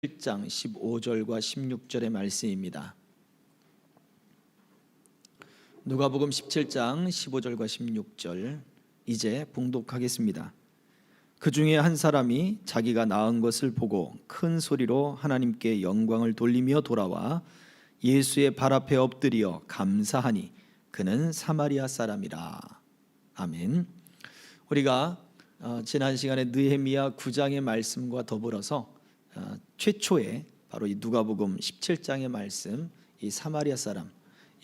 1장 15절과 16절의 말씀입니다. 누가복음 17장 15절과 16절 이제 봉독하겠습니다. 그 중에 한 사람이 자기가 낳은 것을 보고 큰 소리로 하나님께 영광을 돌리며 돌아와 예수의 발 앞에 엎드려 감사하니 그는 사마리아 사람이라. 아멘. 우리가 지난 시간에 느헤미야 9장의 말씀과 더불어서 최초에 바로 이 누가복음 17장의 말씀, 이 사마리아 사람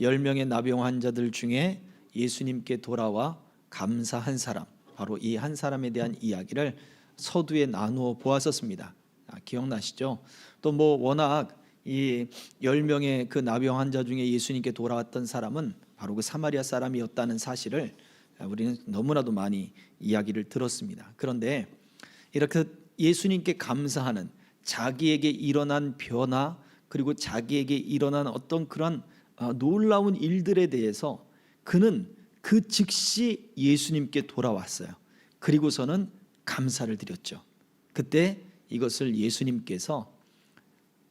10명의 나병 환자들 중에 예수님께 돌아와 감사한 사람, 바로 이 한 사람에 대한 이야기를 서두에 나누어 보았었습니다. 기억나시죠? 또 워낙 이 10명의 그 나병 환자 중에 예수님께 돌아왔던 사람은 바로 그 사마리아 사람이었다는 사실을 우리는 너무나도 많이 이야기를 들었습니다. 그런데 이렇게 예수님께 감사하는, 자기에게 일어난 변화, 그리고 자기에게 일어난 어떤 그런 놀라운 일들에 대해서 그는 그 즉시 예수님께 돌아왔어요. 그리고서는 감사를 드렸죠. 그때 이것을 예수님께서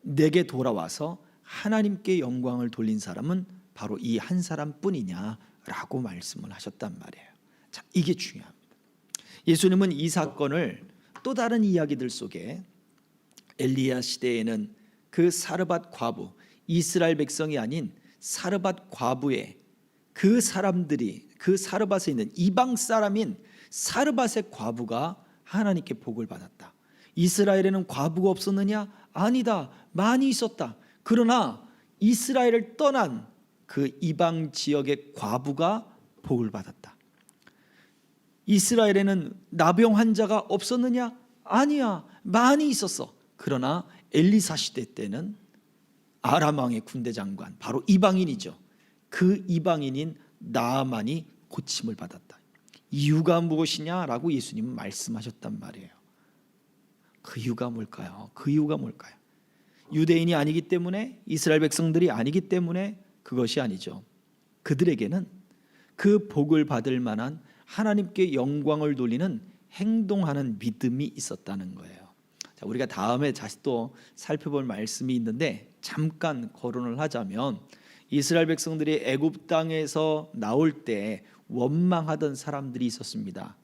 내게 돌아와서 하나님께 영광을 돌린 사람은 바로 이 한 사람뿐이냐라고 말씀을 하셨단 말이에요. 자, 이게 중요합니다. 예수님은 이 사건을 또 다른 이야기들 속에 엘리야 시대에는 그 사르밧 과부, 이스라엘 백성이 아닌 사르밧 과부의 그 사람들이, 그 사르밧에 있는 이방 사람인 사르밧의 과부가 하나님께 복을 받았다. 이스라엘에는 과부가 없었느냐? 아니다, 많이 있었다. 그러나 이스라엘을 떠난 그 이방 지역의 과부가 복을 받았다. 이스라엘에는 나병 환자가 없었느냐? 아니야, 많이 있었어. 그러나 엘리사 시대 때는 아람 왕의 군대 장관, 바로 이방인이죠. 그 이방인인 나아만이 고침을 받았다. 이유가 무엇이냐라고 예수님은 말씀하셨단 말이에요. 그 이유가 뭘까요? 그 이유가 뭘까요? 유대인이 아니기 때문에, 이스라엘 백성들이 아니기 때문에 그것이 아니죠. 그들에게는 그 복을 받을 만한 하나님께 영광을 돌리는 행동하는 믿음이 있었다는 거예요. 자, 우리가 다음에 다시 또 살펴볼 말씀이 있는데 잠깐 거론을 하자면, 이스라엘 백성들이 애굽 땅에서 나올 때 원망하던 사람들이 있었습니다.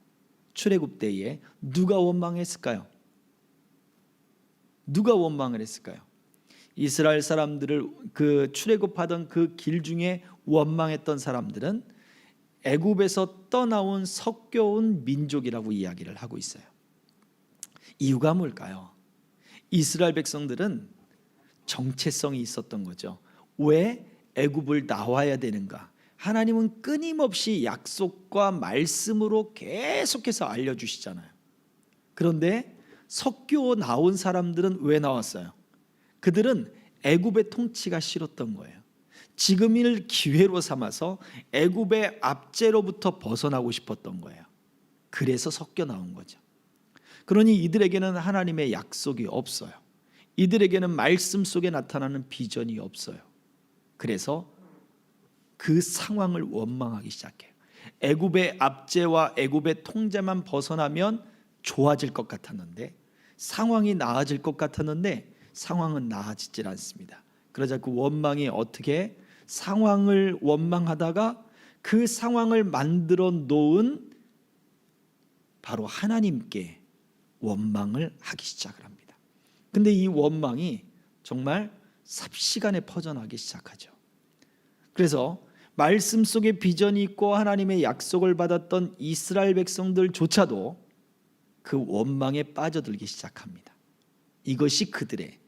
출애굽 때에 누가 원망했을까요? 누가 원망을 했을까요? 이스라엘 사람들을 그 출애굽하던 그 길 중에 원망했던 사람들은 애굽에서 떠나온 섞여온 민족이라고 이야기를 하고 있어요. 이유가 뭘까요? 이스라엘 백성들은 정체성이 있었던 거죠. 왜 애굽을 나와야 되는가? 하나님은 끊임없이 약속과 말씀으로 계속해서 알려주시잖아요. 그런데 섞여 나온 사람들은 왜 나왔어요? 그들은 애굽의 통치가 싫었던 거예요. 지금을 기회로 삼아서 애굽의 압제로부터 벗어나고 싶었던 거예요. 그래서 섞여 나온 거죠. 그러니 이들에게는 하나님의 약속이 없어요. 이들에게는 말씀 속에 나타나는 비전이 없어요. 그래서 그 상황을 원망하기 시작해요. 애굽의 압제와 애굽의 통제만 벗어나면 좋아질 것 같았는데, 상황이 나아질 것 같았는데 상황은 나아지질 않습니다. 그러자 그 원망이 어떻게, 상황을 원망하다가 그 상황을 만들어 놓은 바로 하나님께 원망을 하기 시작을 합니다. 근데 이 원망이 정말 삽시간에 퍼져나가기 시작하죠. 그래서 말씀 속에 비전이 있고 하나님의 약속을 받았던 이스라엘 백성들조차도 그 원망에 빠져들기 시작합니다. 이것이 그들의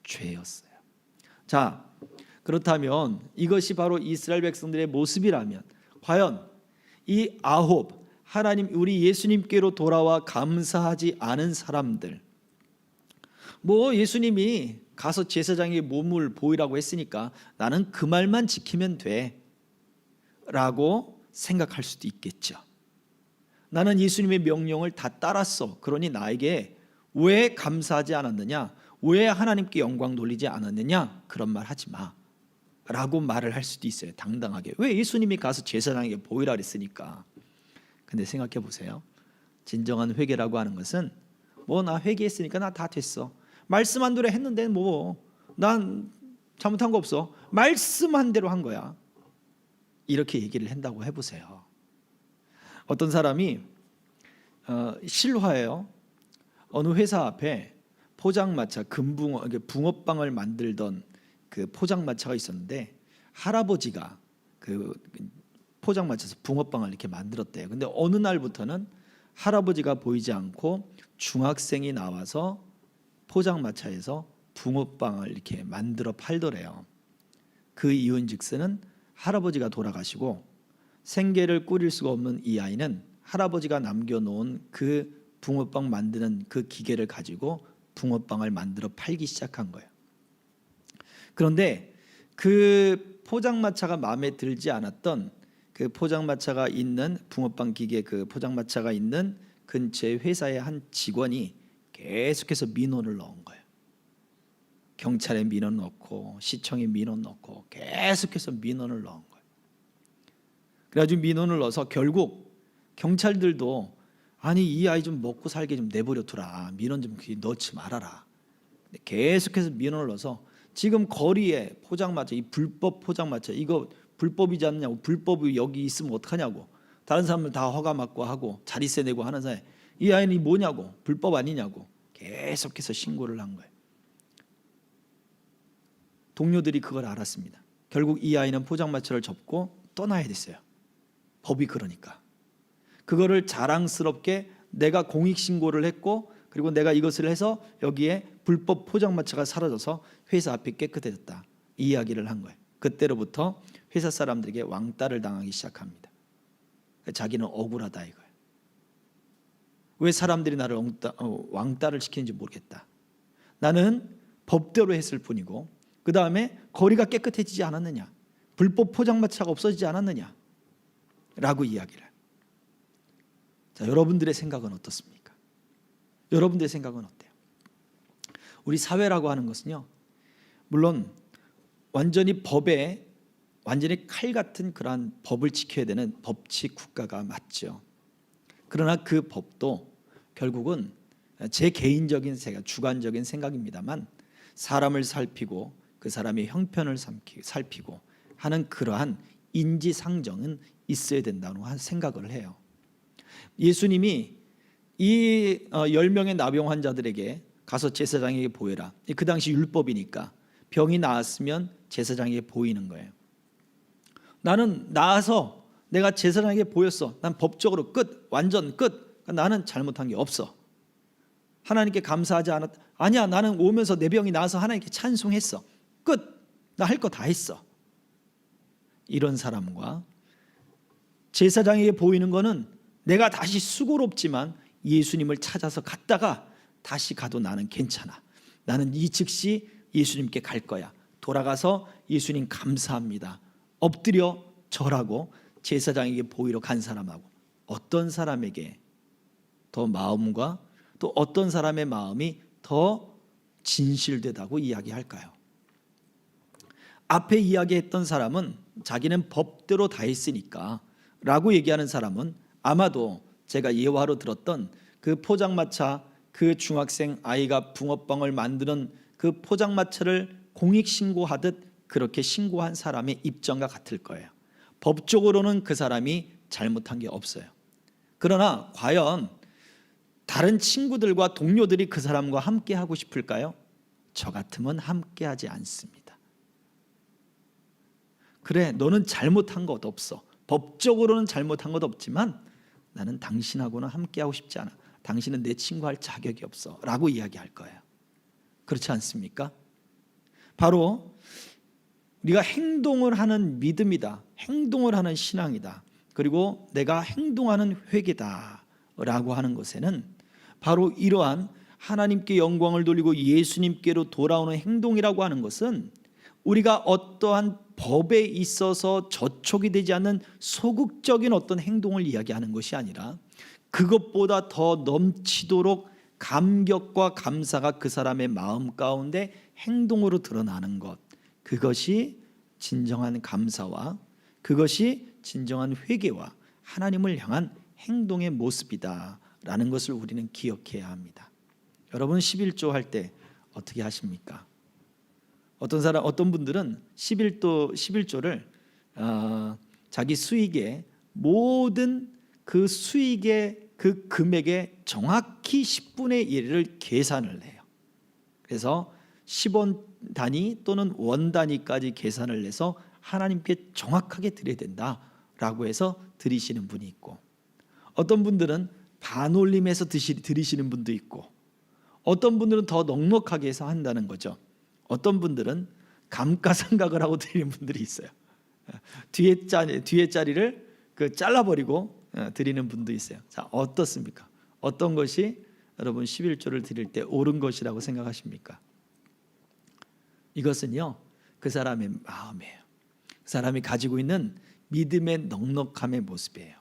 죄였어요. 자, 그렇다면 이것이 바로 이스라엘 백성들의 모습이라면, 과연 이 아홉, 하나님 우리 예수님께로 돌아와 감사하지 않은 사람들, 예수님이 가서 제사장에게 몸을 보이라고 했으니까 나는 그 말만 지키면 돼 라고 생각할 수도 있겠죠. 나는 예수님의 명령을 다 따랐어, 그러니 나에게 왜 감사하지 않았느냐, 왜 하나님께 영광 돌리지 않았느냐, 그런 말 하지 마 라고 말을 할 수도 있어요. 당당하게. 왜? 예수님이 가서 제사장에게 보이라 그랬으니까. 근데 생각해 보세요. 진정한 회개라고 하는 것은 나 회개했으니까 나 다 됐어, 말씀한 대로 했는데 뭐 난 잘못한 거 없어. 말씀한 대로 한 거야. 이렇게 얘기를 한다고 해보세요. 어떤 사람이 실화예요. 어느 회사 앞에 포장마차 금붕어 붕어빵을 만들던 그 포장마차가 있었는데 할아버지가 그 포장마차에서 붕어빵을 이렇게 만들었대요. 근데 어느 날부터는 할아버지가 보이지 않고 중학생이 나와서 포장마차에서 붕어빵을 이렇게 만들어 팔더래요. 그 이유인즉슨은 할아버지가 돌아가시고 생계를 꾸릴 수가 없는 이 아이는 할아버지가 남겨놓은 그 붕어빵 만드는 그 기계를 가지고 붕어빵을 만들어 팔기 시작한 거예요. 그런데 그 포장마차가 마음에 들지 않았던 그 포장마차가 있는 붕어빵 기계 그 포장마차가 있는 근처의 회사의 한 직원이 계속해서 민원을 넣은 거예요. 경찰에 민원 넣고 시청에 민원 넣고 계속해서 민원을 넣은 거예요. 그래가지고 민원을 넣어서 결국 경찰들도 아니 이 아이 좀 먹고 살게 좀 내버려 두라. 민원 좀 넣지 말아라. 계속해서 민원을 넣어서 지금 거리에 포장마차 이 불법 포장마차 이거 불법이지 않느냐고 불법이 여기 있으면 어떡하냐고 다른 사람들 다 허가 받고 하고 자리세 내고 하는 사이에 이 아이는 뭐냐고 불법 아니냐고 계속해서 신고를 한 거예요. 동료들이 그걸 알았습니다. 결국 이 아이는 포장마차를 접고 떠나야 됐어요. 법이 그러니까. 그거를 자랑스럽게 내가 공익신고를 했고 그리고 내가 이것을 해서 여기에 불법 포장마차가 사라져서 회사 앞이 깨끗해졌다. 이 이야기를 한 거예요. 그때로부터 회사 사람들에게 왕따를 당하기 시작합니다. 자기는 억울하다 이거예요. 왜 사람들이 나를 왕따를 시키는지 모르겠다. 나는 법대로 했을 뿐이고 그 다음에 거리가 깨끗해지지 않았느냐, 불법 포장마차가 없어지지 않았느냐 라고 이야기를. 자, 여러분들의 생각은 어떻습니까? 여러분들의 생각은 어때요? 우리 사회라고 하는 것은요, 물론 완전히 법에 완전히 칼 같은 그러한 법을 지켜야 되는 법치 국가가 맞죠. 그러나 그 법도 결국은 제 개인적인 생각, 주관적인 생각입니다만 사람을 살피고 그 사람의 형편을 살피고 하는 그러한 인지상정은 있어야 된다고 생각을 해요. 예수님이 이 10명의 나병 환자들에게 가서 제사장에게 보여라. 그 당시 율법이니까 병이 나았으면 제사장에게 보이는 거예요. 나는 나아서 내가 제사장에게 보였어. 난 법적으로 끝, 완전 끝. 나는 잘못한 게 없어. 하나님께 감사하지 않았. 아니야, 나는 오면서 내 병이 나아서 하나님께 찬송했어. 끝. 나 할 거 다 했어. 이런 사람과 제사장에게 보이는 거는 내가 다시 수고롭지만 예수님을 찾아서 갔다가 다시 가도 나는 괜찮아. 나는 이 즉시 예수님께 갈 거야. 돌아가서 예수님 감사합니다. 엎드려 절하고 제사장에게 보이러 간 사람하고 어떤 사람에게 더 마음과 또 어떤 사람의 마음이 더 진실되다고 이야기할까요? 앞에 이야기했던 사람은 자기는 법대로 다 했으니까 라고 얘기하는 사람은 아마도 제가 예화로 들었던 그 포장마차 그 중학생 아이가 붕어빵을 만드는 그 포장마차를 공익신고하듯 그렇게 신고한 사람의 입장과 같을 거예요. 법적으로는 그 사람이 잘못한 게 없어요. 그러나 과연 다른 친구들과 동료들이 그 사람과 함께 하고 싶을까요? 저 같으면 함께 하지 않습니다. 그래, 너는 잘못한 것 없어. 법적으로는 잘못한 것 없지만 나는 당신하고는 함께 하고 싶지 않아. 당신은 내 친구할 자격이 없어 라고 이야기할 거예요. 그렇지 않습니까? 바로 우리가 행동을 하는 믿음이다. 행동을 하는 신앙이다. 그리고 내가 행동하는 회개다 라고 하는 것에는 바로 이러한 하나님께 영광을 돌리고 예수님께로 돌아오는 행동이라고 하는 것은 우리가 어떠한 법에 있어서 저촉이 되지 않는 소극적인 어떤 행동을 이야기하는 것이 아니라 그것보다 더 넘치도록 감격과 감사가 그 사람의 마음 가운데 행동으로 드러나는 것, 그것이 진정한 감사와 그것이 진정한 회개와 하나님을 향한 행동의 모습이다 라는 것을 우리는 기억해야 합니다. 여러분 11조 할 때 어떻게 하십니까? 어떤 분들은 11조를 자기 수익의 모든 그 수익의 그 금액의 정확히 10분의 1을 계산을 해요. 그래서 10원 단위 또는 원 단위까지 계산을 해서 하나님께 정확하게 드려야 된다라고 해서 드리시는 분이 있고, 어떤 분들은 반올림해서 드리시는 분도 있고, 어떤 분들은 더 넉넉하게 해서 한다는 거죠. 어떤 분들은 감가상각을 하고 드리는 분들이 있어요. 뒤에 자리를 잘라버리고 드리는 분도 있어요. 자, 어떻습니까? 어떤 것이 여러분 11조를 드릴 때 옳은 것이라고 생각하십니까? 이것은요, 그 사람의 마음이에요. 그 사람이 가지고 있는 믿음의 넉넉함의 모습이에요.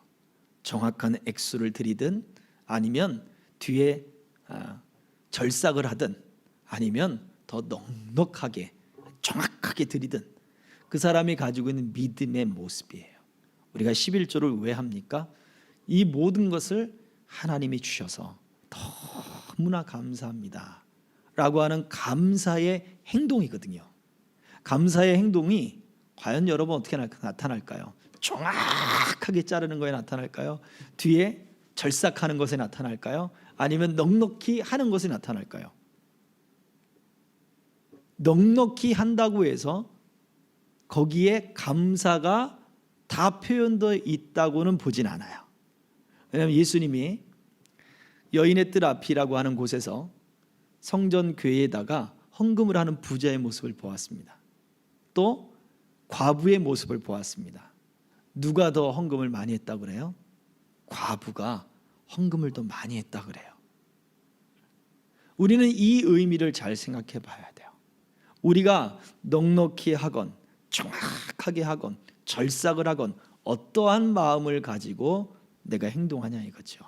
정확한 액수를 드리든 아니면 뒤에 절삭을 하든 아니면 더 넉넉하게 정확하게 드리든 그 사람이 가지고 있는 믿음의 모습이에요. 우리가 11조를 왜 합니까? 이 모든 것을 하나님이 주셔서 너무나 감사합니다 라고 하는 감사의 행동이거든요. 감사의 행동이 과연 여러분 어떻게 나타날까요? 정확하게 자르는 거에 나타날까요? 뒤에 절삭하는 것에 나타날까요? 아니면 넉넉히 하는 것에 나타날까요? 넉넉히 한다고 해서 거기에 감사가 다 표현되어 있다고는 보진 않아요. 왜냐하면 예수님이 여인의 뜰 앞이라고 하는 곳에서 성전 교회에다가 헌금을 하는 부자의 모습을 보았습니다. 또 과부의 모습을 보았습니다. 누가 더 헌금을 많이 했다고 그래요? 과부가 헌금을 더 많이 했다고 그래요. 우리는 이 의미를 잘 생각해 봐야 돼요. 우리가 넉넉히 하건 정확하게 하건 절삭을 하건 어떠한 마음을 가지고 내가 행동하냐 이거죠.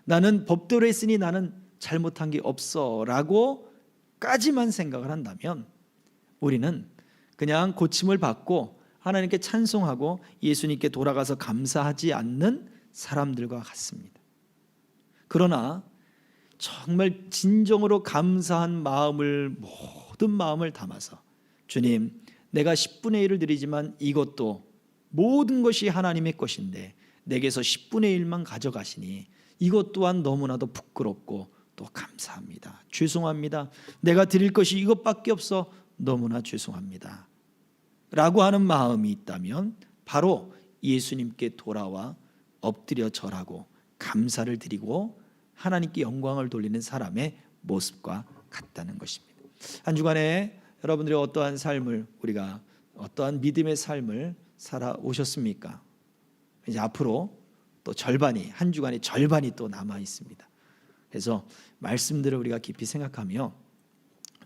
나는 법대로 했으니 나는 잘못한 게 없어 라고까지만 생각을 한다면 우리는 그냥 고침을 받고 하나님께 찬송하고 예수님께 돌아가서 감사하지 않는 사람들과 같습니다. 그러나 정말 진정으로 감사한 마음을, 모든 마음을 담아서 주님, 내가 10분의 1을 드리지만 이것도 모든 것이 하나님의 것인데 내게서 10분의 1만 가져가시니 이것 또한 너무나도 부끄럽고 또 감사합니다. 죄송합니다. 내가 드릴 것이 이것밖에 없어 너무나 죄송합니다 라고 하는 마음이 있다면 바로 예수님께 돌아와 엎드려 절하고 감사를 드리고 하나님께 영광을 돌리는 사람의 모습과 같다는 것입니다. 한 주간에 여러분들이 어떠한 삶을, 우리가 어떠한 믿음의 삶을 살아오셨습니까? 이제 앞으로 또 절반이, 한 주간의 절반이 또 남아 있습니다. 그래서 말씀들을 우리가 깊이 생각하며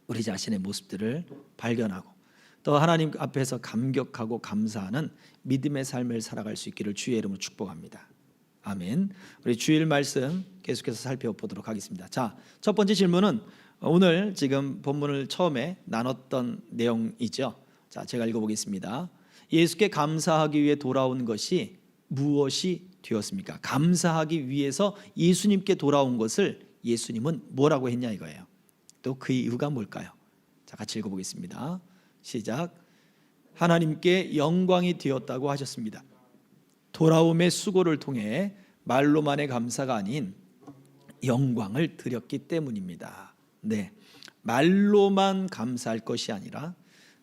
우리 자신의 모습들을 발견하고 또 하나님 앞에서 감격하고 감사하는 믿음의 삶을 살아갈 수 있기를 주의 이름으로 축복합니다. 아멘. 우리 주일 말씀 계속해서 살펴보도록 하겠습니다. 자, 첫 번째 질문은 오늘 지금 본문을 처음에 나눴던 내용이죠. 자, 제가 읽어보겠습니다. 예수께 감사하기 위해 돌아온 것이 무엇이 되었습니까? 감사하기 위해서 예수님께 돌아온 것을 예수님은 뭐라고 했냐 이거예요. 또 그 이유가 뭘까요? 자, 같이 읽어보겠습니다. 시작. 하나님께 영광이 되었다고 하셨습니다. 돌아옴의 수고를 통해 말로만의 감사가 아닌 영광을 드렸기 때문입니다. 네, 말로만 감사할 것이 아니라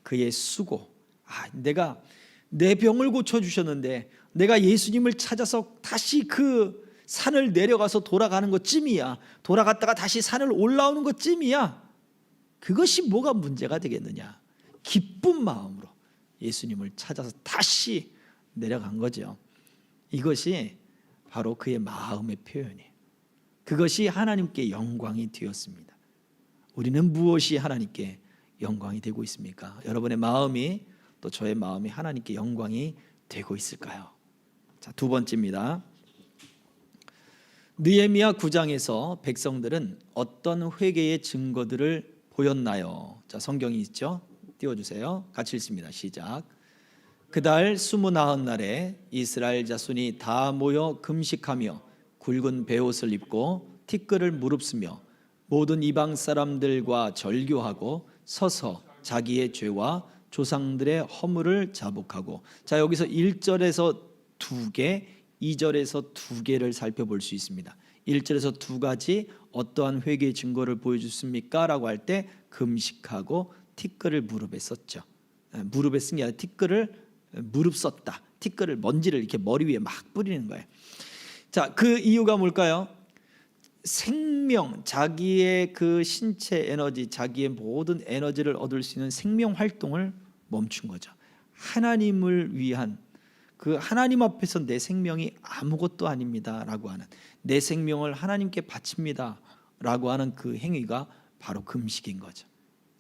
그의 수고, 내가 내 병을 고쳐주셨는데 내가 예수님을 찾아서 다시 그 산을 내려가서 돌아가는 것쯤이야, 돌아갔다가 다시 산을 올라오는 것쯤이야, 그것이 뭐가 문제가 되겠느냐. 기쁜 마음으로 예수님을 찾아서 다시 내려간 거죠. 이것이 바로 그의 마음의 표현이에요. 그것이 하나님께 영광이 되었습니다. 우리는 무엇이 하나님께 영광이 되고 있습니까? 여러분의 마음이, 또 저의 마음이 하나님께 영광이 되고 있을까요? 자, 두 번째입니다. 느헤미야 9장에서 백성들은 어떤 회개의 증거들을 보였나요? 자, 성경이 있죠? 띄워주세요. 같이 읽습니다. 시작. 그달 29날에 이스라엘 자손이 다 모여 금식하며 굵은 베옷을 입고 티끌을 무릅쓰며 모든 이방 사람들과 절교하고 서서 자기의 죄와 조상들의 허물을 자복하고. 자, 여기서 1절에서 2개, 2절에서 2개를 살펴볼 수 있습니다. 1절에서 2가지 어떠한 회개의 증거를 보여줬습니까? 라고 할 때 금식하고 티끌을 무릎에 썼죠. 무릎에 쓴 게 아니라 티끌을 무릎 썼다. 티끌을, 먼지를 이렇게 머리 위에 막 뿌리는 거예요. 자, 그 이유가 뭘까요? 생명, 자기의 그 신체 에너지, 자기의 모든 에너지를 얻을 수 있는 생명 활동을 멈춘 거죠. 하나님을 위한, 그 하나님 앞에서 내 생명이 아무것도 아닙니다라고 하는, 내 생명을 하나님께 바칩니다 라고 하는 그 행위가 바로 금식인 거죠.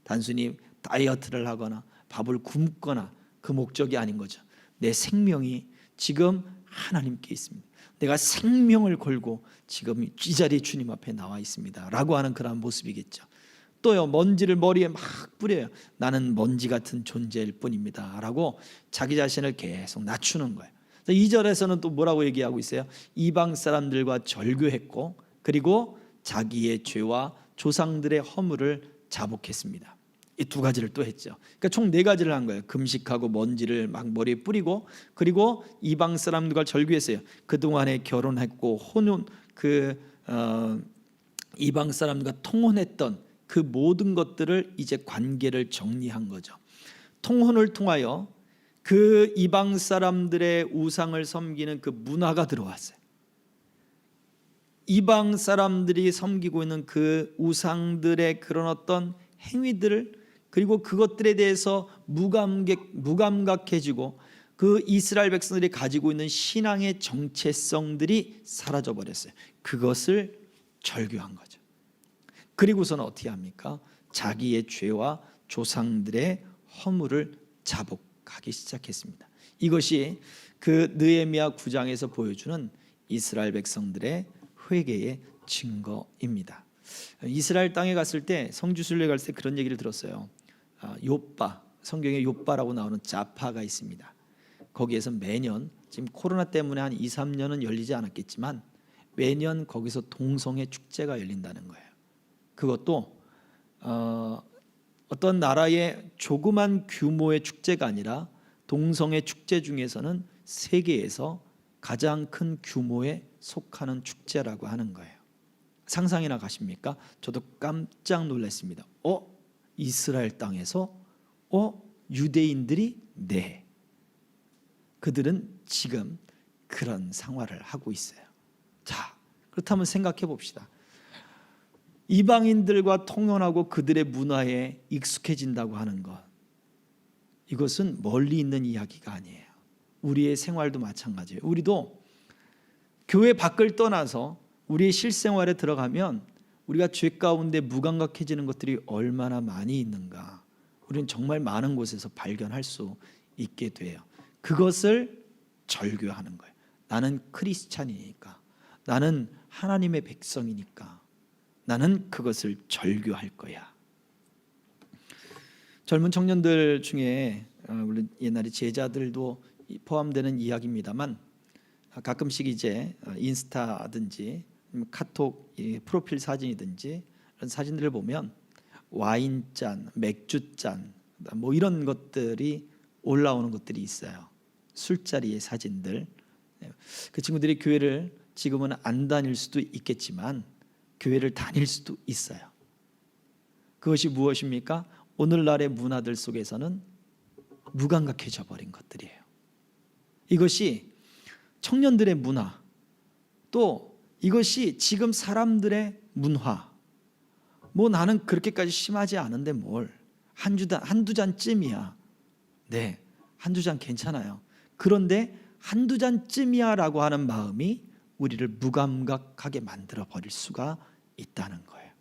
단순히 다이어트를 하거나 밥을 굶거나 그 목적이 아닌 거죠. 내 생명이 지금 하나님께 있습니다. 내가 생명을 걸고 지금 이 자리에 주님 앞에 나와 있습니다 라고 하는 그런 모습이겠죠. 또요, 먼지를 머리에 막 뿌려요. 나는 먼지 같은 존재일 뿐입니다 라고 자기 자신을 계속 낮추는 거예요. 2절에서는 또 뭐라고 얘기하고 있어요? 이방 사람들과 절교했고, 그리고 자기의 죄와 조상들의 허물을 자복했습니다. 이 2가지를 또 했죠. 그러니까 총 4가지를 한 거예요. 금식하고 먼지를 막 머리에 뿌리고, 그리고 이방 사람들과 절교했어요. 그동안에 결혼했고 이방 사람들과 통혼했던 그 모든 것들을 이제 관계를 정리한 거죠. 통혼을 통하여 그 이방 사람들의 우상을 섬기는 그 문화가 들어왔어요. 이방 사람들이 섬기고 있는 그 우상들의 그런 어떤 행위들을, 그리고 그것들에 대해서 무감각해지고 그 이스라엘 백성들이 가지고 있는 신앙의 정체성들이 사라져 버렸어요. 그것을 절교한 거죠. 그리고서는 어떻게 합니까? 자기의 죄와 조상들의 허물을 자복하기 시작했습니다. 이것이 그 느헤미야 9장에서 보여주는 이스라엘 백성들의 회개의 증거입니다. 이스라엘 땅에 갔을 때, 성지순례 갔을 때 그런 얘기를 들었어요. 요빠, 성경에 요빠라고 나오는 자파가 있습니다. 거기에서 매년, 지금 코로나 때문에 한 2, 3년은 열리지 않았겠지만 매년 거기서 동성애 축제가 열린다는 거예요. 그것도 어떤 나라의 조그만 규모의 축제가 아니라 동성애 축제 중에서는 세계에서 가장 큰 규모에 속하는 축제라고 하는 거예요. 상상이나 가십니까? 저도 깜짝 놀랐습니다. 이스라엘 땅에서 유대인들이? 네. 그들은 지금 그런 생활을 하고 있어요. 자, 그렇다면 생각해 봅시다. 이방인들과 통혼하고 그들의 문화에 익숙해진다고 하는 것, 이것은 멀리 있는 이야기가 아니에요. 우리의 생활도 마찬가지예요. 우리도 교회 밖을 떠나서 우리의 실생활에 들어가면 우리가 죄 가운데 무감각해지는 것들이 얼마나 많이 있는가, 우리는 정말 많은 곳에서 발견할 수 있게 돼요. 그것을 절교하는 거예요. 나는 크리스찬이니까, 나는 하나님의 백성이니까 나는 그것을 절교할 거야. 젊은 청년들 중에 물론 옛날에 제자들도 포함되는 이야기입니다만, 가끔씩 이제 인스타든지 카톡 프로필 사진이든지 이런 사진들을 보면 와인잔, 맥주잔 뭐 이런 것들이 올라오는 것들이 있어요. 술자리의 사진들. 그 친구들이 교회를 지금은 안 다닐 수도 있겠지만 교회를 다닐 수도 있어요. 그것이 무엇입니까? 오늘날의 문화들 속에서는 무감각해져 버린 것들이에요. 이것이 청년들의 문화, 또 이것이 지금 사람들의 문화. 뭐 나는 그렇게까지 심하지 않은데 뭘 한두 잔쯤이야. 네, 한두 잔 괜찮아요. 그런데 한두 잔쯤이야 라고 하는 마음이 우리를 무감각하게 만들어 버릴 수가 있다는 거예요.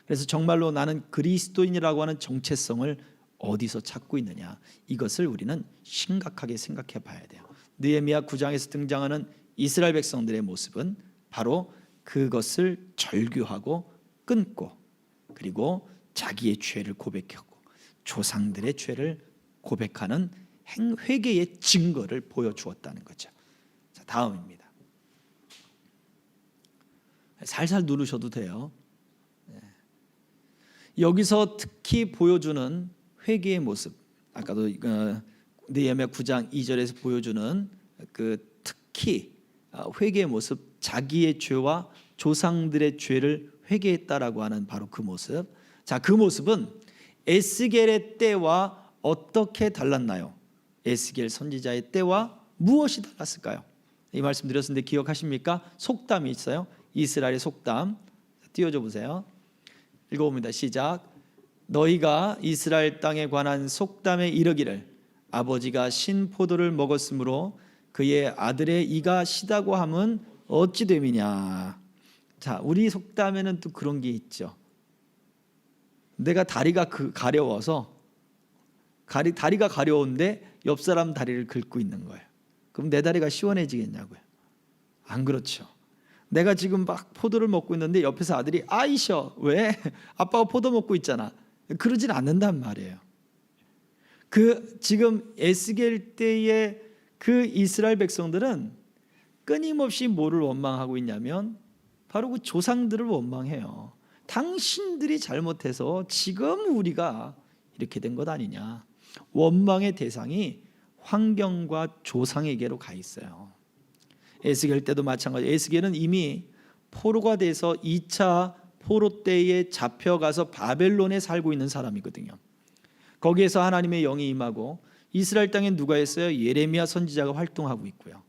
그래서 정말로 나는 그리스도인이라고 하는 정체성을 어디서 찾고 있느냐, 이것을 우리는 심각하게 생각해 봐야 돼요. 느헤미야 9장에서 등장하는 이스라엘 백성들의 모습은 바로 그것을 절규하고 끊고, 그리고 자기의 죄를 고백하고 조상들의 죄를 고백하는 회개의 증거를 보여주었다는 거죠. 자, 다음입니다. 살살 누르셔도 돼요. 여기서 특히 보여주는 회개의 모습, 아까도 느헤미야 9장 2절에서 보여주는 그 특히 회개의 모습, 자기의 죄와 조상들의 죄를 회개했다라고 하는 바로 그 모습. 자, 그 모습은 에스겔의 때와 어떻게 달랐나요? 에스겔 선지자의 때와 무엇이 달랐을까요? 이 말씀 드렸는데 기억하십니까? 속담이 있어요. 이스라엘의 속담 띄워줘 보세요. 읽어봅니다. 시작. 너희가 이스라엘 땅에 관한 속담에 이르기를 아버지가 신 포도를 먹었으므로 그의 아들의 이가 시다고 함은 어찌 됨이냐. 자, 우리 속담에는 또 그런 게 있죠. 내가 다리가 가려워서 다리가 가려운데 옆 사람 다리를 긁고 있는 거예요. 그럼 내 다리가 시원해지겠냐고요? 안 그렇죠. 내가 지금 막 포도를 먹고 있는데 옆에서 아들이 아이셔, 왜? 아빠가 포도 먹고 있잖아. 그러진 않는단 말이에요. 그 지금 에스겔 때의 그 이스라엘 백성들은 끊임없이 뭐를 원망하고 있냐면 바로 그 조상들을 원망해요. 당신들이 잘못해서 지금 우리가 이렇게 된 것 아니냐. 원망의 대상이 환경과 조상에게로 가 있어요. 에스겔 때도 마찬가지. 에스겔은 이미 포로가 돼서 2차 포로 때에 잡혀가서 바벨론에 살고 있는 사람이거든요. 거기에서 하나님의 영이 임하고 이스라엘 땅에 누가 있어요? 예레미야 선지자가 활동하고 있고요.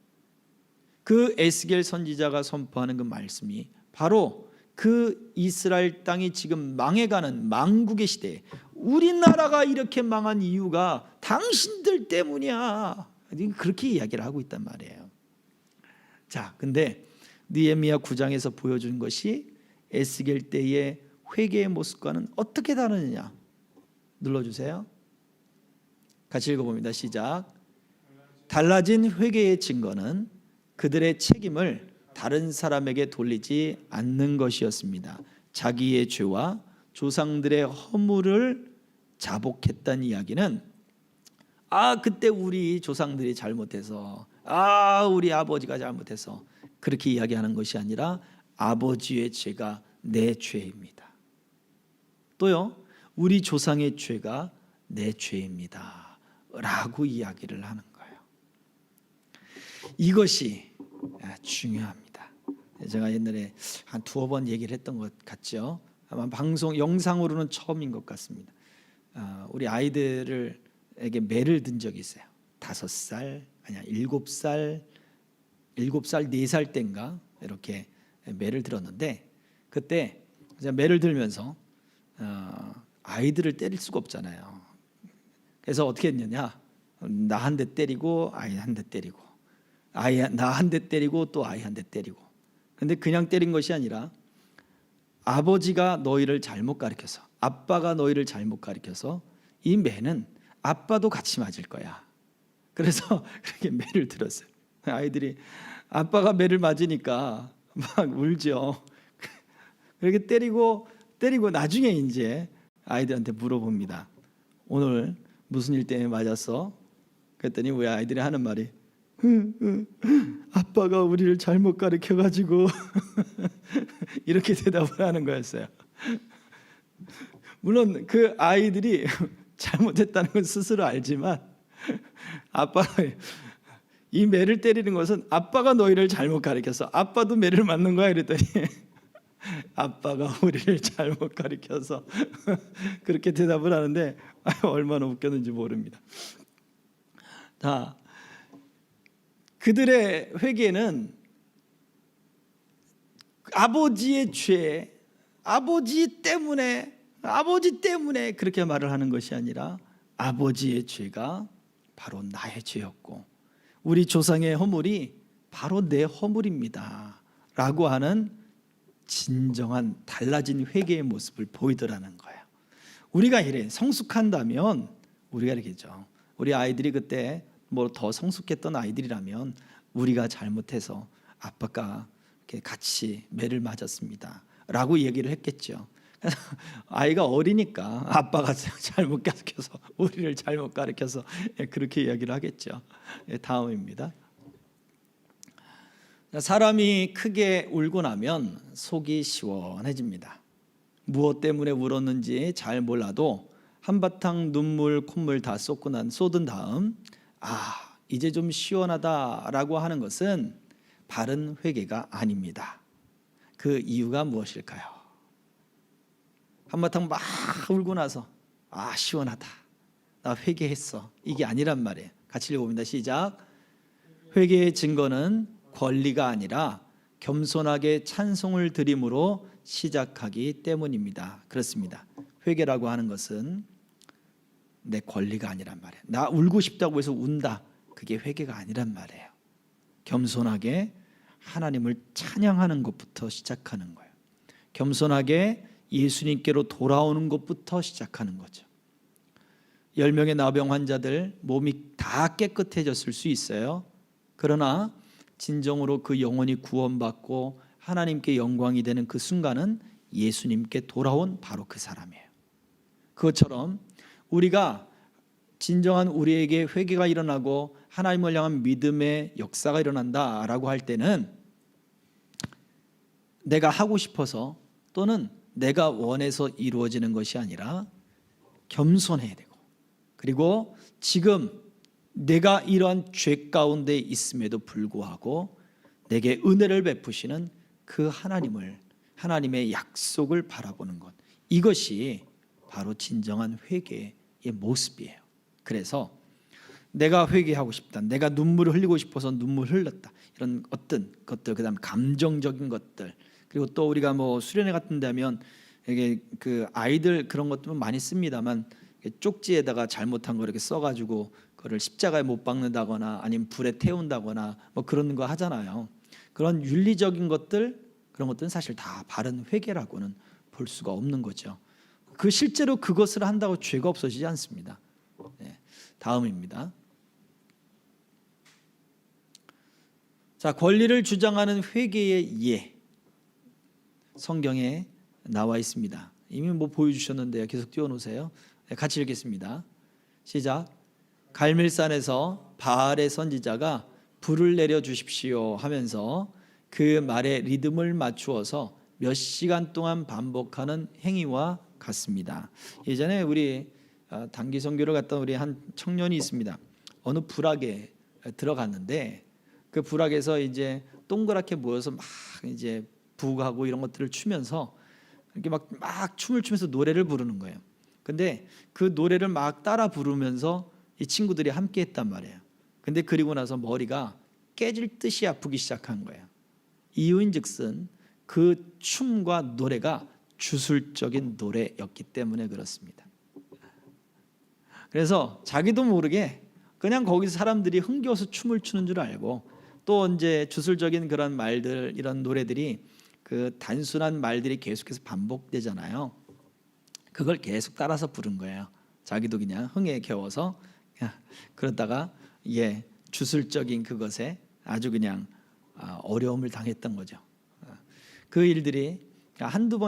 그 에스겔 선지자가 선포하는 그 말씀이 바로 그 이스라엘 땅이 지금 망해가는 망국의 시대에 우리나라가 이렇게 망한 이유가 당신들 때문이야. 그렇게 이야기를 하고 있단 말이에요. 자, 근데 느헤미야 9장에서 보여준 것이 에스겔 때의 회개의 모습과는 어떻게 다르느냐. 눌러주세요. 같이 읽어봅니다. 시작. 달라진 회개의 증거는 그들의 책임을 다른 사람에게 돌리지 않는 것이었습니다. 자기의 죄와 조상들의 허물을 자복했다는 이야기는 그때 우리 조상들이 잘못해서 우리 아버지가 잘못해서 그렇게 이야기하는 것이 아니라 아버지의 죄가 내 죄입니다. 또요, 우리 조상의 죄가 내 죄입니다 라고 이야기를 하는 거예요. 이것이 중요합니다. 제가 옛날에 한 두어 번 얘기를 했던 것 같죠. 아마 방송 영상으로는 처음인 것 같습니다. 우리 아이들에게 매를 든 적이 있어요. 5살, 아니야 7살, 4살 때인가 이렇게 매를 들었는데 그때 제가 매를 들면서 아이들을 때릴 수가 없잖아요. 그래서 어떻게 했느냐? 나 한 대 때리고 아이 한 대 때리고 나 한 대 때리고 또 아이 한 대 때리고. 근데 그냥 때린 것이 아니라 아버지가 너희를 잘못 가르쳐서, 아빠가 너희를 잘못 가르쳐서 이 매는 아빠도 같이 맞을 거야. 그래서 그렇게 매를 들었어요. 아이들이 아빠가 매를 맞으니까 막 울죠. 그렇게 때리고 나중에 이제 아이들한테 물어봅니다. 오늘 무슨 일 때문에 맞았어? 그랬더니 왜 아이들이 하는 말이 아빠가 우리를 잘못 가르쳐가지고 이렇게 대답을 하는 거였어요. 물론 그 아이들이 잘못했다는 건 스스로 알지만 이 매를 때리는 것은 아빠가 너희를 잘못 가르쳐서 아빠도 매를 맞는 거야 이랬더니 아빠가 우리를 잘못 가르쳐서 그렇게 대답을 하는데 얼마나 웃겼는지 모릅니다. 자, 그들의 회개는 아버지의 죄, 아버지 때문에 그렇게 말을 하는 것이 아니라 아버지의 죄가 바로 나의 죄였고 우리 조상의 허물이 바로 내 허물입니다 라고 하는 진정한 달라진 회개의 모습을 보이더라는 거예요. 우리가 이래 성숙한다면 우리가 이렇게죠. 우리 아이들이 그때 뭐 더 성숙했던 아이들이라면 우리가 잘못해서 아빠가 이렇게 같이 매를 맞았습니다 라고 얘기를 했겠죠. 아이가 어리니까 아빠가 잘못 가르쳐서 우리를 잘못 가르쳐서 그렇게 이야기를 하겠죠. 다음입니다. 사람이 크게 울고 나면 속이 시원해집니다. 무엇 때문에 울었는지 잘 몰라도 한바탕 눈물 콧물 다 쏟은 다음 이제 좀 시원하다라고 하는 것은 바른 회개가 아닙니다. 그 이유가 무엇일까요? 한바탕 막 울고 나서 시원하다, 나 회개했어, 이게 아니란 말이에요. 같이 읽어봅니다. 시작. 회개의 증거는 권리가 아니라 겸손하게 찬송을 드림으로 시작하기 때문입니다. 그렇습니다. 회개라고 하는 것은 내 권리가 아니란 말이에요. 나 울고 싶다고 해서 운다, 그게 회개가 아니란 말이에요. 겸손하게 하나님을 찬양하는 것부터 시작하는 거예요. 겸손하게 예수님께로 돌아오는 것부터 시작하는 거죠. 10명의 나병 환자들 몸이 다 깨끗해졌을 수 있어요. 그러나 진정으로 그 영혼이 구원받고 하나님께 영광이 되는 그 순간은 예수님께 돌아온 바로 그 사람이에요. 그것처럼 우리가 진정한 우리에게 회개가 일어나고 하나님을 향한 믿음의 역사가 일어난다라고 할 때는 내가 하고 싶어서 또는 내가 원해서 이루어지는 것이 아니라 겸손해야 되고, 그리고 지금 내가 이러한 죄 가운데 있음에도 불구하고 내게 은혜를 베푸시는 그 하나님의 약속을 바라보는 것, 이것이 바로 진정한 회개의 모습이에요. 그래서 내가 회개하고 싶다, 내가 눈물을 흘리고 싶어서 눈물 흘렸다, 이런 어떤 것들, 그다음 감정적인 것들, 그리고 또 우리가 수련회 같은 데 하면 이게 그 아이들 그런 것도 많이 씁니다만, 쪽지에다가 잘못한 거 이렇게 써가지고 그거를 십자가에 못 박는다거나 아니면 불에 태운다거나 그런 거 하잖아요. 그런 윤리적인 것들, 그런 것들은 사실 다 바른 회개라고는 볼 수가 없는 거죠. 실제로 그것을 한다고 죄가 없어지지 않습니다. 다음입니다. 자, 권리를 주장하는 회개의 예, 성경에 나와 있습니다. 이미 보여주셨는데요. 계속 띄워놓으세요. 같이 읽겠습니다. 시작. 갈멜산에서 바알의 선지자가 불을 내려 주십시오 하면서 그 말에 리듬을 맞추어서 몇 시간 동안 반복하는 행위와 같습니다. 예전에 우리 단기 선교를 갔던 우리 한 청년이 있습니다. 어느 부락에 들어갔는데 그 부락에서 이제 동그랗게 모여서 막 이제 부하고 이런 것들을 추면서 이렇게 막 춤을 추면서 노래를 부르는 거예요. 근데 그 노래를 막 따라 부르면서 이 친구들이 함께 했단 말이에요. 근데 그리고 나서 머리가 깨질 듯이 아프기 시작한 거예요. 이유인즉슨 그 춤과 노래가 주술적인 노래였기 때문에 그렇습니다. 그래서 자기도 모르게 그냥 거기서 사람들이 흥겨워서 춤을 추는 줄 알고, 또 이제 주술적인 그런 말들, 이런 노래들이 그 단순한 말들이 계속해서 반복되잖아요. 그걸 계속 따라서 부른 거예요. 자기도 그냥 흥에 겨워서 그러다가 주술적인 그것에 아주 그냥 어려움을 당했던 거죠. 그 일들이 한두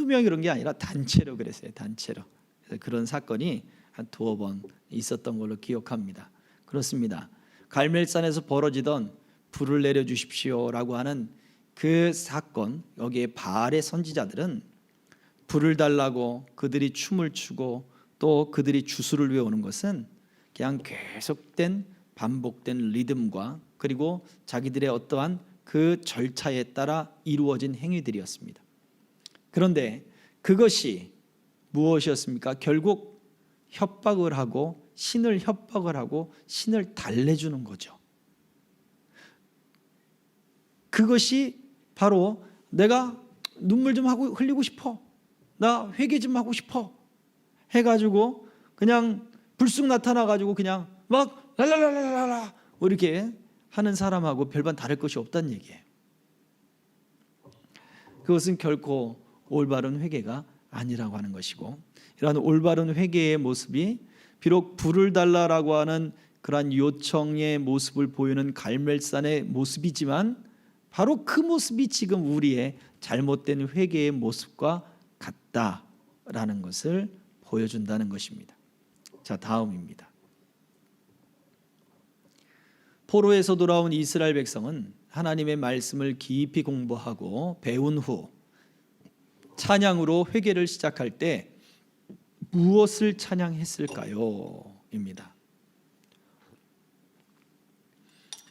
명 이런 게 아니라 단체로 그랬어요. 단체로. 그래서 그런 사건이 한 두어 번 있었던 걸로 기억합니다. 그렇습니다. 갈멜산에서 벌어지던 불을 내려 주십시오라고 하는 그 사건, 여기에 바알의 선지자들은 불을 달라고 그들이 춤을 추고 또 그들이 주술을 외우는 것은 그냥 계속된 반복된 리듬과 그리고 자기들의 어떠한 그 절차에 따라 이루어진 행위들이었습니다. 그런데 그것이 무엇이었습니까? 결국 협박을 하고 신을 달래주는 거죠. 그것이 바로 내가 눈물 좀 흘리고 싶어, 나 회개 좀 하고 싶어 해가지고 그냥 불쑥 나타나가지고 그냥 막 랄랄랄랄라 이렇게 하는 사람하고 별반 다를 것이 없다는 얘기예요. 그것은 결코 올바른 회개가 아니라고 하는 것이고, 이러한 올바른 회개의 모습이 비록 불을 달라라고 하는 그러한 요청의 모습을 보이는 갈멜산의 모습이지만 바로 그 모습이 지금 우리의 잘못된 회개의 모습과 같다라는 것을 보여준다는 것입니다. 자, 다음입니다. 포로에서 돌아온 이스라엘 백성은 하나님의 말씀을 깊이 공부하고 배운 후 찬양으로 회개를 시작할 때 무엇을 찬양했을까요? 입니다.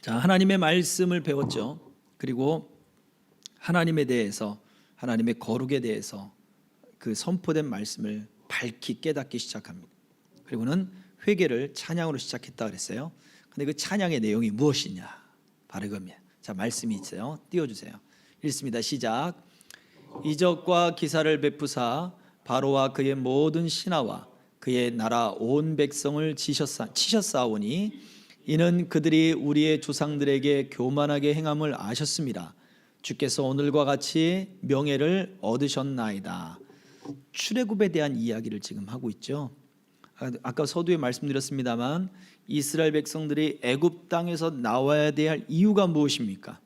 자, 하나님의 말씀을 배웠죠. 그리고 하나님에 대해서, 하나님의 거룩에 대해서 그 선포된 말씀을 밝히 깨닫기 시작합니다. 그리고는 회개를 찬양으로 시작했다 그랬어요. 근데 그 찬양의 내용이 무엇이냐? 바로 이겁니다. 자, 말씀이 있어요. 띄워주세요. 읽습니다. 시작. 이적과 기사를 베푸사 바로와 그의 모든 신하와 그의 나라 온 백성을 치셨사오니 이는 그들이 우리의 조상들에게 교만하게 행함을 아셨습니다. 주께서 오늘과 같이 명예를 얻으셨나이다. 출애굽에 대한 이야기를 지금 하고 있죠. 아까 서두에 말씀드렸습니다만 이스라엘 백성들이 애굽 땅에서 나와야 될 이유가 무엇입니까?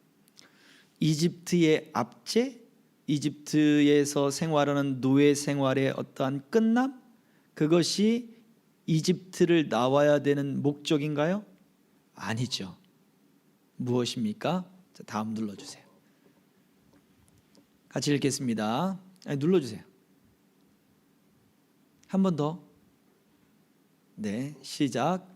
이집트의 압제, 이집트에서 생활하는 노예 생활의 어떠한 끝남, 그것이 이집트를 나와야 되는 목적인가요? 아니죠. 무엇입니까? 자, 다음 눌러주세요. 같이 읽겠습니다. 눌러주세요. 한 번 더. 네, 시작.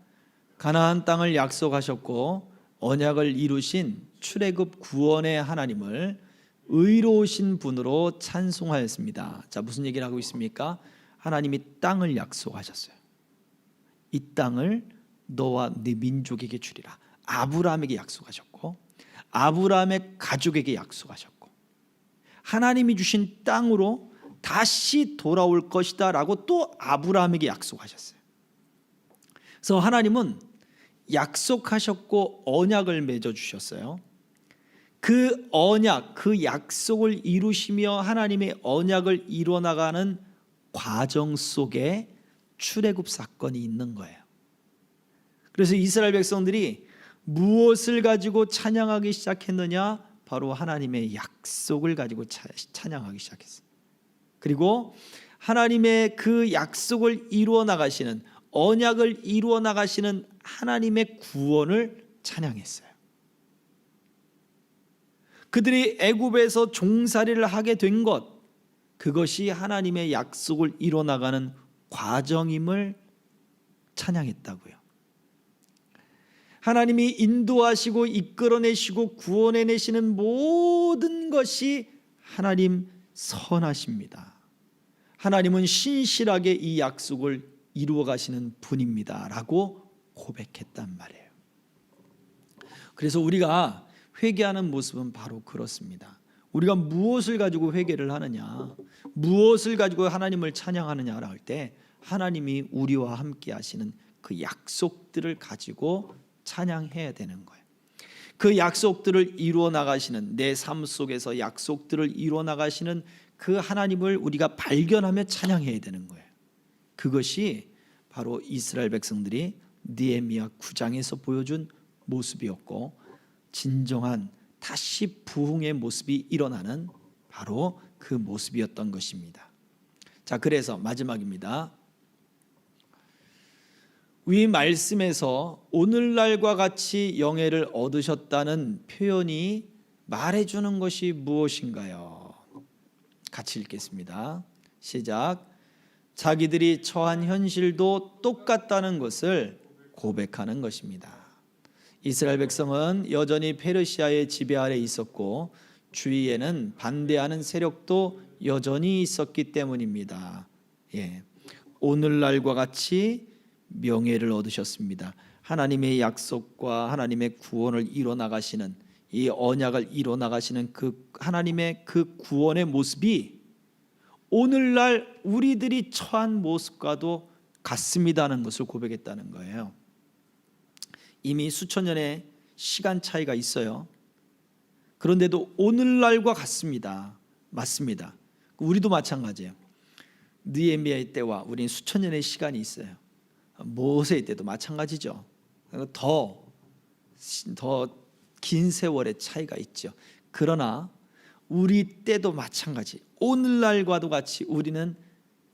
가나안 땅을 약속하셨고 언약을 이루신 출애굽 구원의 하나님을 의로우신 분으로 찬송하였습니다. 자, 무슨 얘기를 하고 있습니까? 하나님이 땅을 약속하셨어요. 이 땅을 너와 네 민족에게 주리라. 아브라함에게 약속하셨고 아브라함의 가족에게 약속하셨고 하나님이 주신 땅으로 다시 돌아올 것이다 라고 또 아브라함에게 약속하셨어요. 그래서 하나님은 약속하셨고 언약을 맺어주셨어요. 그 언약, 그 약속을 이루시며 하나님의 언약을 이뤄나가는 과정 속에 출애굽 사건이 있는 거예요. 그래서 이스라엘 백성들이 무엇을 가지고 찬양하기 시작했느냐? 바로 하나님의 약속을 가지고 찬양하기 시작했어요. 그리고 하나님의 그 약속을 이루어 나가시는, 언약을 이루어 나가시는 하나님의 구원을 찬양했어요. 그들이 애굽에서 종살이를 하게 된 것, 그것이 하나님의 약속을 이루어 나가는 과정임을 찬양했다고요. 하나님이 인도하시고 이끌어내시고 구원해내시는 모든 것이 하나님 선하십니다. 하나님은 신실하게 이 약속을 이루어 가시는 분입니다 라고 고백했단 말이에요. 그래서 우리가 회개하는 모습은 바로 그렇습니다. 우리가 무엇을 가지고 회개를 하느냐, 무엇을 가지고 하나님을 찬양하느냐라 할 때 하나님이 우리와 함께 하시는 그 약속들을 가지고 찬양해야 되는 거예요. 그 약속들을 이루어 나가시는, 내 삶 속에서 약속들을 이루어 나가시는 그 하나님을 우리가 발견하며 찬양해야 되는 거예요. 그것이 바로 이스라엘 백성들이 느헤미야 9장에서 보여준 모습이었고, 진정한 다시 부흥의 모습이 일어나는 바로 그 모습이었던 것입니다. 자, 그래서 마지막입니다. 위 말씀에서 오늘날과 같이 영예를 얻으셨다는 표현이 말해주는 것이 무엇인가요? 같이 읽겠습니다. 시작. 자기들이 처한 현실도 똑같다는 것을 고백하는 것입니다. 이스라엘 백성은 여전히 페르시아의 지배 아래 있었고 주위에는 반대하는 세력도 여전히 있었기 때문입니다. 오늘날과 같이 명예를 얻으셨습니다. 하나님의 약속과 하나님의 구원을 이뤄나가시는, 이 언약을 이뤄나가시는 그 하나님의 그 구원의 모습이 오늘날 우리들이 처한 모습과도 같습니다는 것을 고백했다는 거예요. 이미 수천 년의 시간 차이가 있어요. 그런데도 오늘날과 같습니다. 맞습니다. 우리도 마찬가지예요. 느헤미야의 때와 우리는 수천 년의 시간이 있어요. 모세의 때도 마찬가지죠. 더 긴 세월의 차이가 있죠. 그러나 우리 때도 마찬가지, 오늘날과도 같이 우리는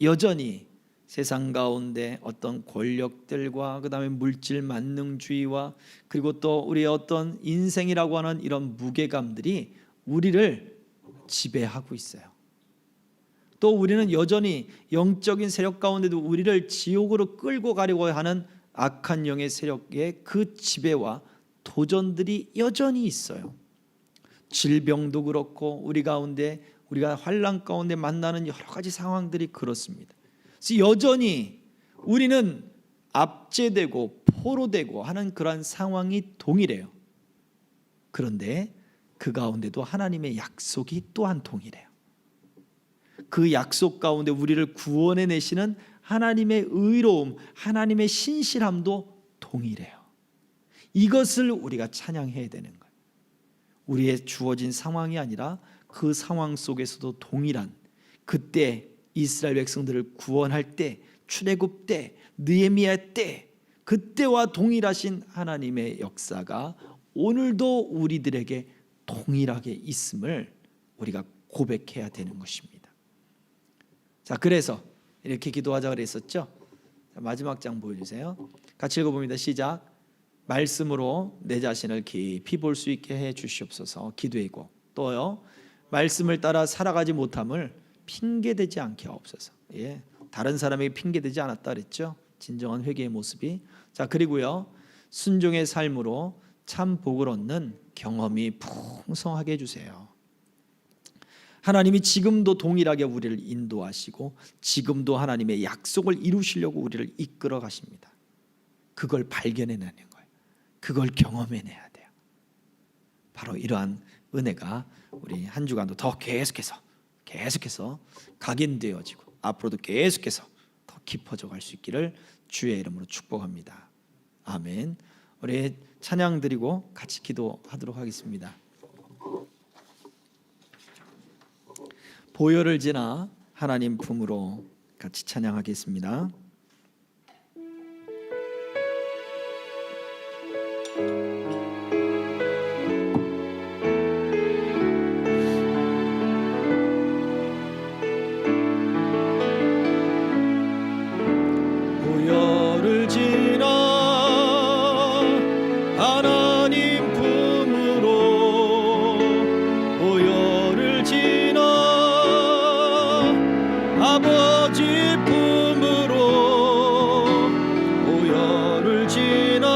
여전히 세상 가운데 어떤 권력들과 그다음에 물질 만능주의와 그리고 또 우리의 어떤 인생이라고 하는 이런 무게감들이 우리를 지배하고 있어요. 또 우리는 여전히 영적인 세력 가운데도 우리를 지옥으로 끌고 가려고 하는 악한 영의 세력의 그 지배와 도전들이 여전히 있어요. 질병도 그렇고 우리 가운데 우리가 환난 가운데 만나는 여러 가지 상황들이 그렇습니다. 그래서 여전히 우리는 압제되고 포로되고 하는 그러한 상황이 동일해요. 그런데 그 가운데도 하나님의 약속이 또한 동일해요. 그 약속 가운데 우리를 구원해 내시는 하나님의 의로움, 하나님의 신실함도 동일해요. 이것을 우리가 찬양해야 되는 거예요. 우리의 주어진 상황이 아니라 그 상황 속에서도 동일한, 그때 이스라엘 백성들을 구원할 때, 출애굽 때, 느헤미야 때, 그때와 동일하신 하나님의 역사가 오늘도 우리들에게 동일하게 있음을 우리가 고백해야 되는 것입니다. 자, 그래서 이렇게 기도하자 그랬었죠. 자, 마지막 장 보여주세요. 같이 읽어봅니다. 시작. 말씀으로 내 자신을 깊이 볼 수 있게 해 주시옵소서. 기도이고 또요, 말씀을 따라 살아가지 못함을 핑계대지 않게 하옵소서. 예, 다른 사람에게 핑계대지 않았다 그랬죠. 진정한 회개의 모습이. 자, 그리고요, 순종의 삶으로 참 복을 얻는 경험이 풍성하게 해주세요. 하나님이 지금도 동일하게 우리를 인도하시고 지금도 하나님의 약속을 이루시려고 우리를 이끌어 가십니다. 그걸 발견해내는 거예요. 그걸 경험해내야 돼요. 바로 이러한 은혜가 우리 한 주간도 더 계속해서 각인되어지고 앞으로도 계속해서 더 깊어져 갈 수 있기를 주의 이름으로 축복합니다. 아멘. 우리 찬양 드리고 같이 기도하도록 하겠습니다. 보혈을 지나 하나님 품으로 같이 찬양하겠습니다. 보혈을 지나 하나님 품으로, 보혈을 지나 아버지 품으로, 보혈을 지나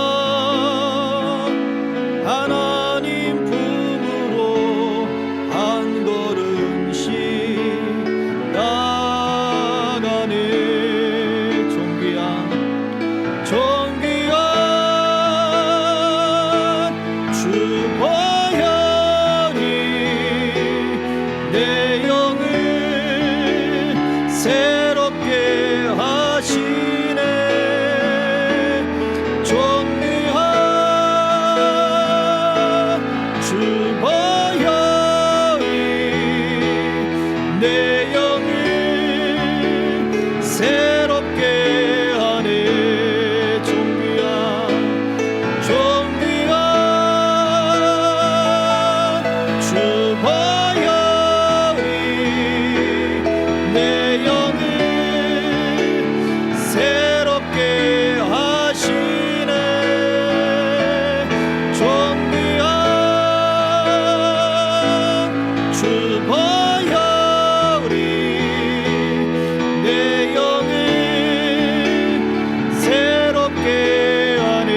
하나님 품으로 한 걸음씩 나가네. 존귀한 주 보혈이 내 영을 새롭게 하시네. 존귀한 주 보혈이 내 영을 새롭게 하네. 존귀한 주 보혈이 내 영을 새롭게 하시네. 존귀한 주 보혈이 내 영을 새롭게 하네.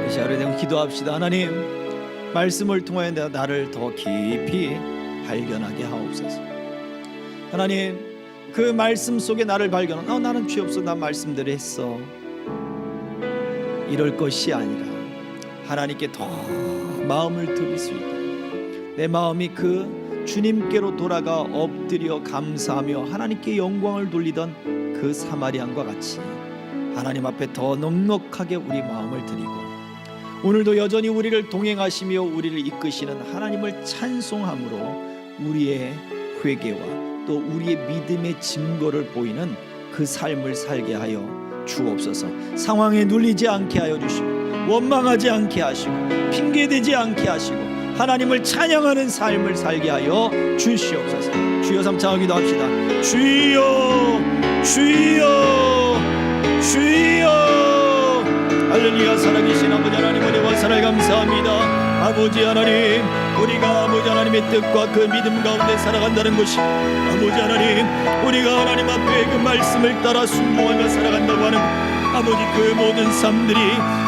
이 시간에 대고 기도합시다. 하나님, 말씀을 통하여 나를 더 깊이 발견하게 하옵소서. 하나님, 그 말씀 속에 나를 발견하고 나는 죄 없어, 나 말씀대로 했어, 이럴 것이 아니라 하나님께 더 마음을 드릴 수 있다. 내 마음이 그 주님께로 돌아가 엎드려 감사하며 하나님께 영광을 돌리던 그 사마리안과 같이 하나님 앞에 더 넉넉하게 우리 마음을 드리고, 오늘도 여전히 우리를 동행하시며 우리를 이끄시는 하나님을 찬송함으로 우리의 회개와 또 우리의 믿음의 증거를 보이는 그 삶을 살게 하여 주옵소서. 상황에 눌리지 않게 하여 주시고, 원망하지 않게 하시고, 핑계대지 않게 하시고, 하나님을 찬양하는 삶을 살게 하여 주시옵소서. 주여 삼창하기도 합시다. 주여, 주여, 주여. 할렐루야. 살아계신 아버지 하나님, 은혜와 사랑을 감사합니다. 아버지 하나님, 우리가 아버지 하나님의 뜻과 그 믿음 가운데 살아간다는 것이, 아버지 하나님, 우리가 하나님 앞에 그 말씀을 따라 순종하며 살아간다고 하는 아버지 그 모든 삶들이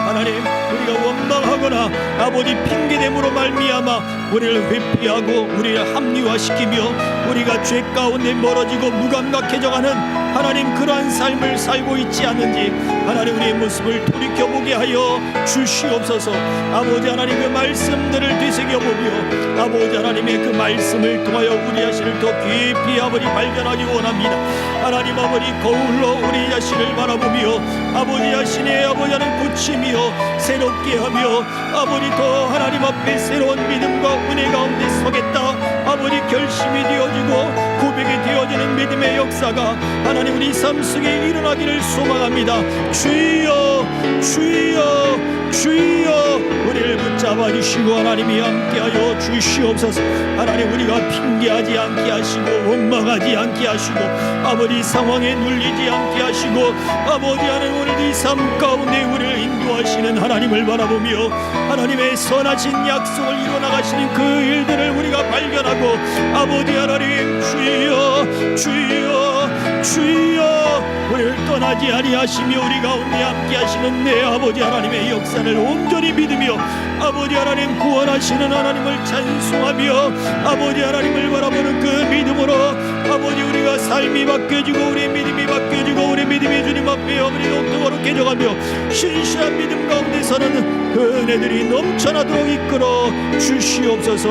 하나님, 우리가 원망하거나 아버지 핑계됨으로 말미암아 우리를 회피하고 우리를 합리화시키며 우리가 죄 가운데 멀어지고 무감각해져가는 하나님 그러한 삶을 살고 있지 않는지 하나님 우리의 모습을 돌이켜보게 하여 주시옵소서. 아버지 하나님 그 말씀들을 되새겨보며 아버지 하나님의 그 말씀을 통하여 우리 자신을 더 깊이 아버지 발견하기 원합니다. 하나님 아버지 거울로 우리 자신을 바라보며 아버지 자신의 아버지 하나님 고치며 새롭게 하며 아버지 더 하나님 앞에 새로운 믿음과 은혜 가운데 서겠다 아버지 결심이 되어지고 고백이 되어지는 믿음의 역사가 하나님 우리 삶 속에 일어나기를 소망합니다. 주여 주여 주여 우리를 붙잡아 주시고 하나님이 함께하여 주시옵소서. 하나님 우리가 핑계하지 않게 하시고 원망하지 않게 하시고 아버지 상황에 눌리지 않게 하시고 아버지 하나님 우리 삶 가운데 우리를 인도하시는 하나님을 바라보며 하나님의 선하신 약속을 이뤄나가시는 그 일들을 우리가 발견하고 아버지 하나님 주여 주여 주여 우리를 떠나지 아니하시며 우리 가운데 함께 하시는 내 아버지 하나님의 역사를 온전히 믿으며 아버지 하나님 구원하시는 하나님을 찬송하며 아버지 하나님을 바라보는 그 믿음으로 아버지 우리가 삶이 바뀌어지고 우리 믿음이 바뀌어지고 우리 믿음이 주님 앞에 아버지 더욱더 거룩해져가며 신실한 믿음 가운데 서는 그 은혜들이 넘쳐나도록 이끌어 주시옵소서.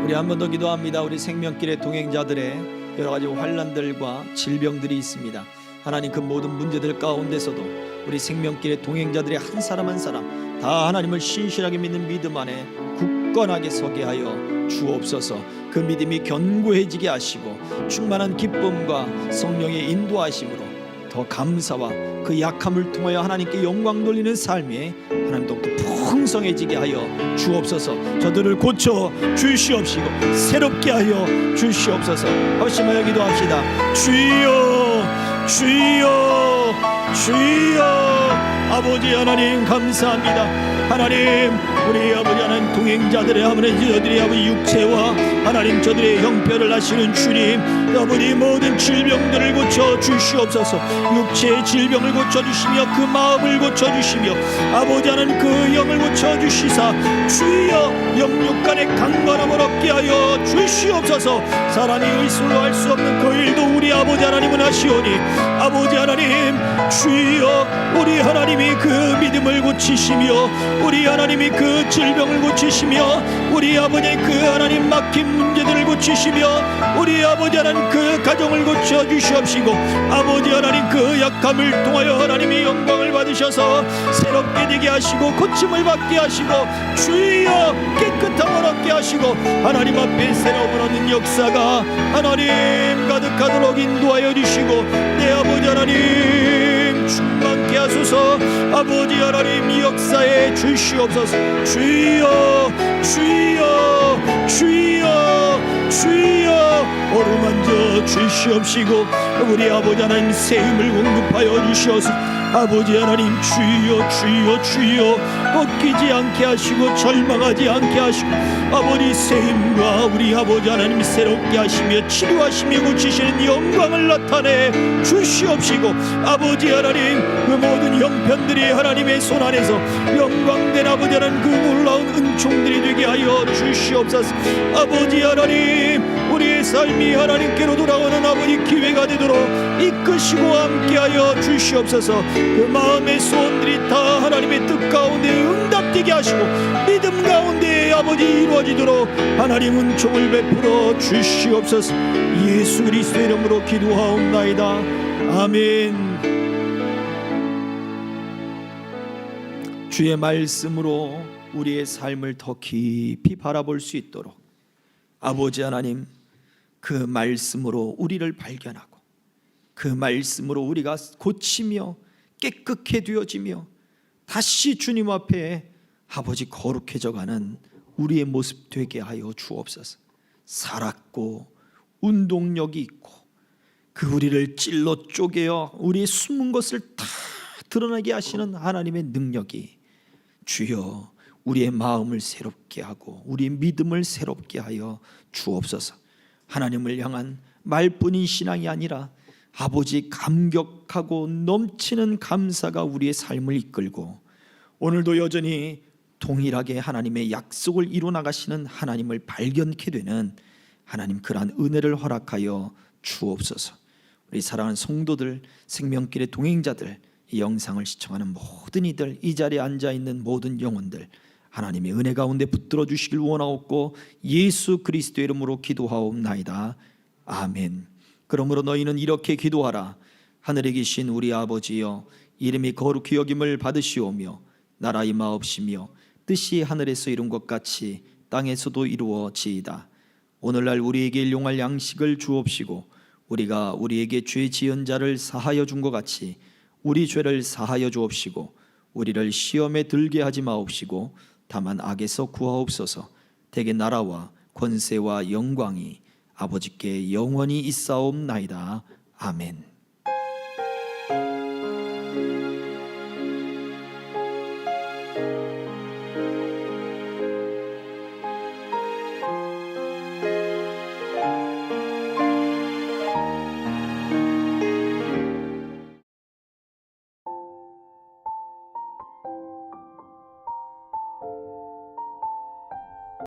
우리 한 번 더 기도합니다. 우리 생명길의 동행자들의 여러 가지 환난들과 질병들이 있습니다. 하나님 그 모든 문제들 가운데서도 우리 생명길의 동행자들의 한 사람 한 사람 다 하나님을 신실하게 믿는 믿음 안에 굳건하게 서게 하여 주옵소서. 그 믿음이 견고해지게 하시고 충만한 기쁨과 성령의 인도하심으로 더 감사와 그 약함을 통하여 하나님께 영광 돌리는 삶이 하나님 더욱더 풍성해지게 하여 주옵소서. 저들을 고쳐 주시옵시고 새롭게 하여 주시옵소서. 합심하여 기도합시다. 주여 주여 주여 아버지 하나님 감사합니다. 하나님 우리 아버지 하나님 동행자들의 아버지 저들의 아버지 육체와 하나님 저들의 형편을 아시는 주님 아버지 모든 질병들을 고쳐 주시옵소서. 육체의 질병을 고쳐 주시며 그 마음을 고쳐 주시며 아버지 하나님 그 영을 고쳐 주시사 주여 영육 간의 강건함을 얻게 하여 주시옵소서. 사람이 의술로 할 수 없는 그 일도 우리 아버지 하나님은 하시오니 아버지 하나님 주여 우리 하나님이 그 믿음을 고치시며 우리 하나님이 그 질병을 고치시며 우리 아버지 그 하나님 막힌 문제들을 고치시며 우리 아버지 하나님 그 가정을 고쳐 주시옵시고 아버지 하나님 그 약함을 통하여 하나님이 영광을 받으셔서 새롭게 되게 하시고 고침을 받게 하시고 주여 깨끗함을 얻게 하시고 하나님 앞에 새로움을 얻는 역사가 하나님 가득하도록 인도하여 주시고 내 아버지 하나님 충만케 하소서. 아버지 하나님 이 역사에 주시옵소서. 주여 주여 주여 주여 어루만져 주시옵시고 우리 아버지 하나님 새 힘을 공급하여 주시옵소서. 아버지 하나님 주여 주여 주여 꺾이지 않게 하시고 절망하지 않게 하시고 아버지 새 힘과 우리 아버지 하나님 새롭게 하시며 치료하시며 고치시는 영광을 나타내 주시옵시고 아버지 하나님 그 모든 형편들이 하나님의 손 안에서 영광된 아버지 하나님 그 놀라운 은총들이 되게 하여 주시옵소서. 아버지 하나님 우리의 삶이 하나님께로 돌아오는 아버지 기회가 되도록 이끄시고 함께하여 주시옵소서. 그 마음의 소원들이 다 하나님의 뜻 가운데 응답되게 하시고 믿음 가운데 아버지 이루어지도록 하나님 은총을 베풀어 주시옵소서. 예수 그리스도의 이름으로 기도하옵나이다. 아멘. 주의 말씀으로 우리의 삶을 더 깊이 바라볼 수 있도록 아버지 하나님 그 말씀으로 우리를 발견하고 그 말씀으로 우리가 고치며 깨끗게 되어지며 다시 주님 앞에 아버지 거룩해져가는 우리의 모습 되게 하여 주옵소서. 살았고 운동력이 있고 그 우리를 찔러 쪼개어 우리의 숨은 것을 다 드러나게 하시는 하나님의 능력이 주여 우리의 마음을 새롭게 하고 우리의 믿음을 새롭게 하여 주옵소서. 하나님을 향한 말뿐인 신앙이 아니라 아버지 감격하고 넘치는 감사가 우리의 삶을 이끌고 오늘도 여전히 동일하게 하나님의 약속을 이루어 나가시는 하나님을 발견케 되는 하나님 그러한 은혜를 허락하여 주옵소서. 우리 사랑하는 성도들, 생명길의 동행자들, 이 영상을 시청하는 모든 이들, 이 자리에 앉아있는 모든 영혼들 하나님의 은혜 가운데 붙들어 주시길 원하옵고 예수 그리스도의 이름으로 기도하옵나이다. 아멘. 그러므로 너희는 이렇게 기도하라. 하늘에 계신 우리 아버지여, 이름이 거룩히 여김을 받으시오며 나라 임하옵시며 뜻이 하늘에서 이룬 것 같이 땅에서도 이루어지이다. 오늘날 우리에게 일용할 양식을 주옵시고 우리가 우리에게 죄 지은 자를 사하여 준 것 같이 우리 죄를 사하여 주옵시고 우리를 시험에 들게 하지 마옵시고 다만 악에서 구하옵소서. 대개 나라와 권세와 영광이 아버지께 영원히 있사옵나이다. 아멘.